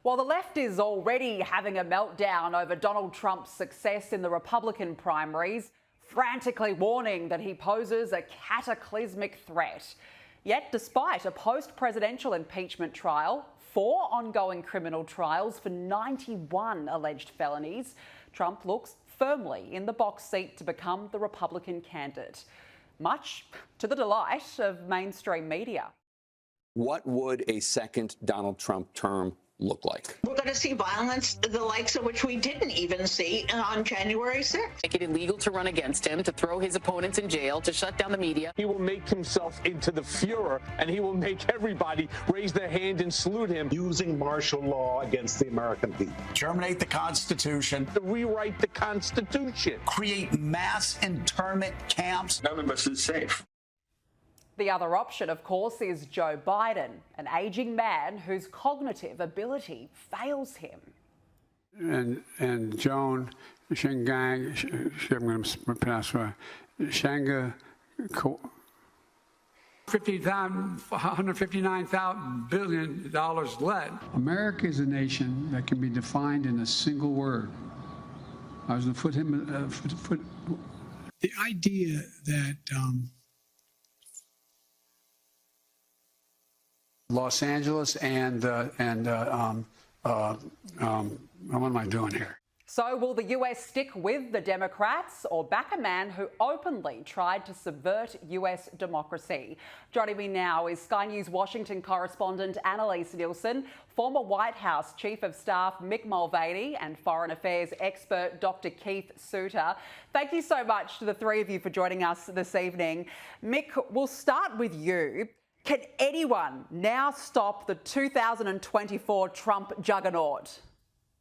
While the left is already having a meltdown over Donald Trump's success in the Republican primaries, frantically warning that he poses a cataclysmic threat. Yet, despite a post-presidential impeachment trial, 4 ongoing criminal trials for 91 alleged felonies, Trump looks firmly in the box seat to become the Republican candidate, much to the delight of mainstream media. What would a second Donald Trump term look like? We're going to see violence, the likes of which we didn't even see on January 6th. Make it illegal to run against him, to throw his opponents in jail, to shut down the media. He will make himself into the Fuhrer, and he will make everybody raise their hand and salute him. Using martial law against the American people. Terminate the Constitution. To rewrite the Constitution. Create mass internment camps. None of us is safe. The other option, of course, is Joe Biden, an ageing man whose cognitive ability fails him. And Joan Shingang, I'm going to pronounce her, Shanga, $159 billion led. America is a nation that can be defined in a single word. I was going to put him. The idea that Los Angeles and what am I doing here? So will the US stick with the Democrats or back a man who openly tried to subvert US democracy? Joining me now is Sky News Washington correspondent Annalise Nielsen, former White House Chief of Staff Mick Mulvaney and Foreign Affairs expert Dr. Keith Suter. Thank you so much to the three of you for joining us this evening. Mick, we'll start with you. Can anyone now stop the 2024 Trump juggernaut?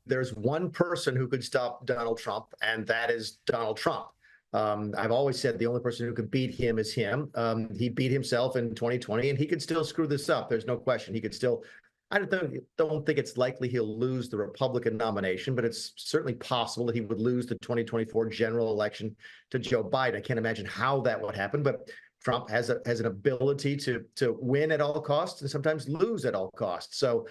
There's one person who could stop Donald Trump, and that is Donald Trump. I've always said the only person who could beat him is him. He beat himself in 2020, and he could still screw this up. There's no question. He could still. I don't think it's likely he'll lose the Republican nomination, but it's certainly possible that he would lose the 2024 general election to Joe Biden. I can't imagine how that would happen, but Trump has an ability to win at all costs and sometimes lose at all costs. So,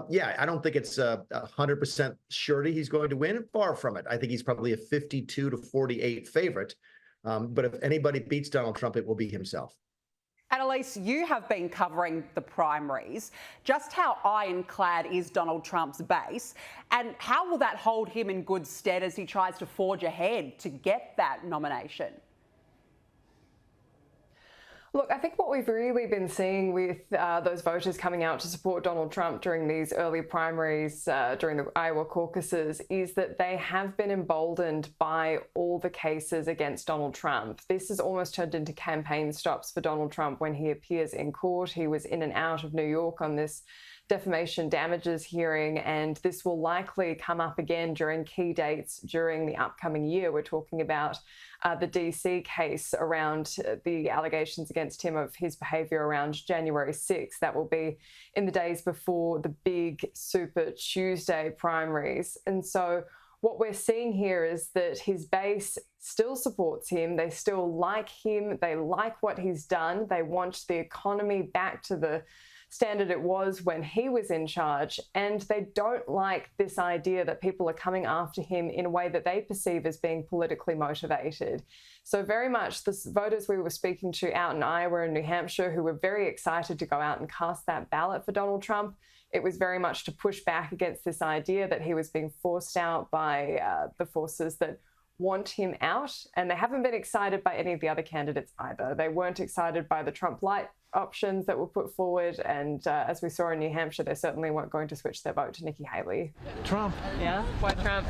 yeah, I don't think it's 100% surety he's going to win. Far from it. I think he's probably a 52 to 48 favorite. But if anybody beats Donald Trump, it will be himself. Annalise, you have been covering the primaries. Just how ironclad is Donald Trump's base, and how will that hold him in good stead as he tries to forge ahead to get that nomination? Look, I think what we've really been seeing with those voters coming out to support Donald Trump during these early primaries, during the Iowa caucuses, is that they have been emboldened by all the cases against Donald Trump. This has almost turned into campaign stops for Donald Trump when he appears in court. He was in and out of New York on this defamation damages hearing, and this will likely come up again during key dates during the upcoming year. We're talking about the DC case around the allegations against him of his behaviour around January 6th. That will be in the days before the big Super Tuesday primaries. And so what we're seeing here is that his base still supports him. They still like him. They like what he's done. They want the economy back to the standard it was when he was in charge, and they don't like this idea that people are coming after him in a way that they perceive as being politically motivated. So very much the voters we were speaking to out in Iowa and New Hampshire who were very excited to go out and cast that ballot for Donald Trump, it was very much to push back against this idea that he was being forced out by the forces that want him out, and they haven't been excited by any of the other candidates either. They weren't excited by the Trump light options that were put forward, and as we saw in New Hampshire, they certainly weren't going to switch their vote to Nikki Haley. Trump. Yeah? Why Trump?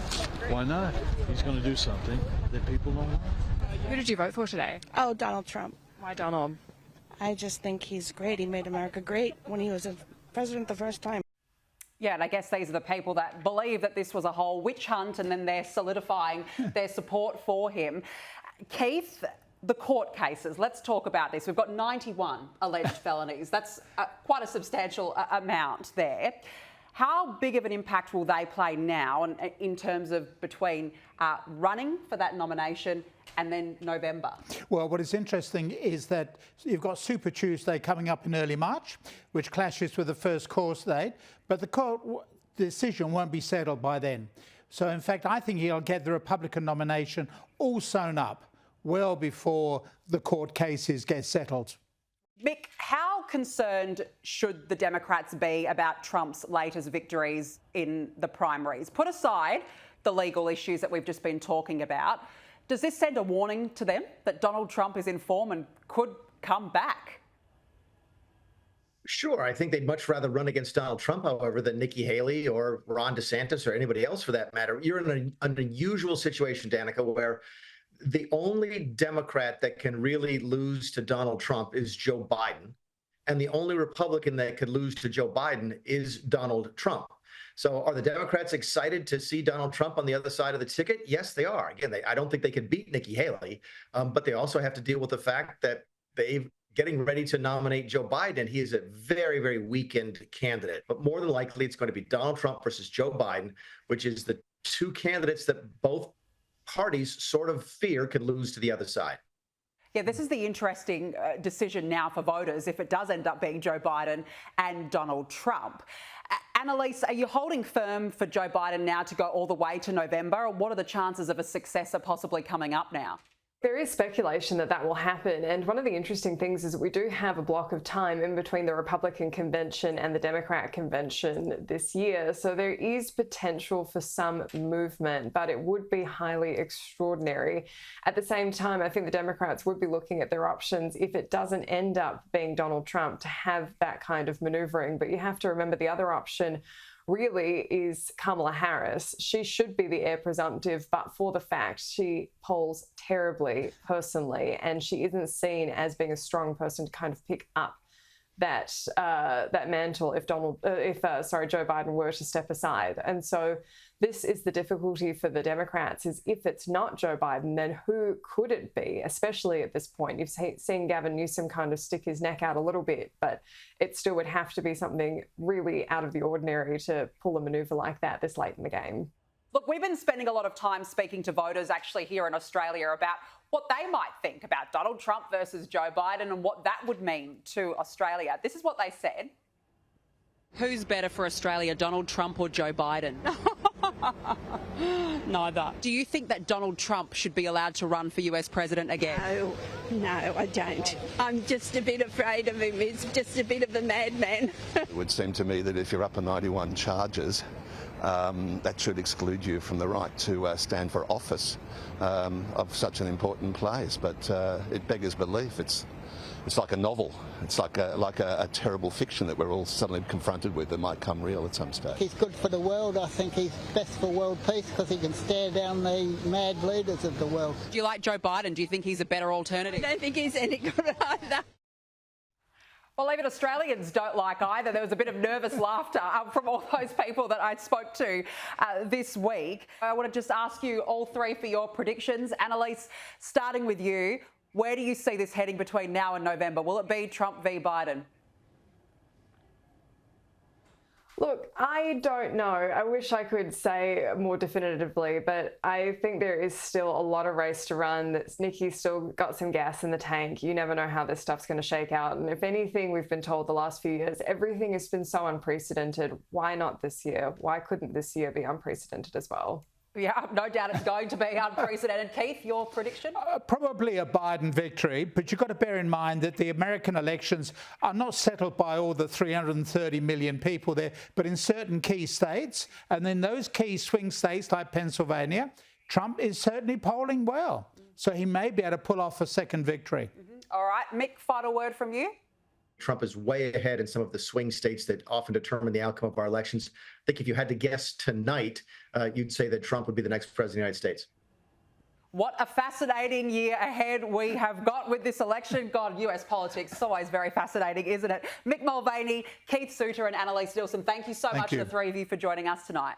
Why not? He's going to do something that people don't want. Who did you vote for today? Oh, Donald Trump. Why Donald? I just think he's great. He made America great when he was president the first time. Yeah, and I guess these are the people that believe that this was a whole witch hunt, and then they're solidifying their support for him. Keith, the court cases, let's talk about this. We've got 91 alleged felonies. That's quite a substantial amount there. How big of an impact will they play now in terms of between running for that nomination and then November? Well, what is interesting is that you've got Super Tuesday coming up in early March, which clashes with the first court date. But the court decision won't be settled by then. So, in fact, I think he'll get the Republican nomination all sewn up well before the court cases get settled. Mick, how concerned should the Democrats be about Trump's latest victories in the primaries? Put aside the legal issues that we've just been talking about, does this send a warning to them that Donald Trump is in form and could come back? Sure. I think they'd much rather run against Donald Trump, however, than Nikki Haley or Ron DeSantis or anybody else for that matter. You're in an unusual situation, Danica, where the only Democrat that can really lose to Donald Trump is Joe Biden. And the only Republican that could lose to Joe Biden is Donald Trump. So are the Democrats excited to see Donald Trump on the other side of the ticket? Yes, they are. Again, I don't think they could beat Nikki Haley, but they also have to deal with the fact that they've getting ready to nominate Joe Biden. He is a very, very weakened candidate. But more than likely, it's going to be Donald Trump versus Joe Biden, which is the two candidates that both parties sort of fear could lose to the other side. Yeah, this is the interesting decision now for voters if it does end up being Joe Biden and Donald Trump. Annalise, are you holding firm for Joe Biden now to go all the way to November? Or what are the chances of a successor possibly coming up now? There is speculation that that will happen, and one of the interesting things is that we do have a block of time in between the Republican convention and the Democrat convention this year, so there is potential for some movement, but it would be highly extraordinary. At the same time, I think the Democrats would be looking at their options if it doesn't end up being Donald Trump to have that kind of maneuvering, but you have to remember the other option really is Kamala Harris. She should be the heir presumptive, but for the fact she polls terribly personally, and she isn't seen as being a strong person to kind of pick up that mantle if Joe Biden were to step aside. And so this is the difficulty for the Democrats, is if it's not Joe Biden, then who could it be, especially at this point? You've seen Gavin Newsom kind of stick his neck out a little bit, but it still would have to be something really out of the ordinary to pull a manoeuvre like that this late in the game. Look, we've been spending a lot of time speaking to voters actually here in Australia about what they might think about Donald Trump versus Joe Biden and what that would mean to Australia. This is what they said. Who's better for Australia, Donald Trump or Joe Biden? Neither. Do you think that Donald Trump should be allowed to run for US president again? No, I don't. I'm just a bit afraid of him. He's just a bit of a madman. It would seem to me that if you're up on 91 charges, that should exclude you from the right to stand for office of such an important place. But it beggars belief. It's like a novel. It's like a terrible fiction that we're all suddenly confronted with that might come real at some stage. He's good for the world. I think he's best for world peace because he can stare down the mad leaders of the world. Do you like Joe Biden? Do you think he's a better alternative? I don't think he's any good either. Well, even Australians don't like either. There was a bit of nervous laughter from all those people that I spoke to this week. I want to just ask you all three for your predictions. Annalise, starting with you, where do you see this heading between now and November? Will it be Trump v Biden? Look, I don't know. I wish I could say more definitively, but I think there is still a lot of race to run. Nikki's still got some gas in the tank. You never know how this stuff's going to shake out. And if anything, we've been told the last few years, everything has been so unprecedented. Why not this year? Why couldn't this year be unprecedented as well? Yeah, no doubt it's going to be unprecedented. Keith, your prediction? Probably a Biden victory, but you've got to bear in mind that the American elections are not settled by all the 330 million people there, but in certain key states. And in those key swing states like Pennsylvania, Trump is certainly polling well. So he may be able to pull off a second victory. All right, Mick, final word from you. Trump is way ahead in some of the swing states that often determine the outcome of our elections. I think if you had to guess tonight, you'd say that Trump would be the next president of the United States. What a fascinating year ahead we have got with this election. God, US politics is always very fascinating, isn't it? Mick Mulvaney, Keith Suter and Annalise Nielsen, thank you so much, the three of you, for joining us tonight.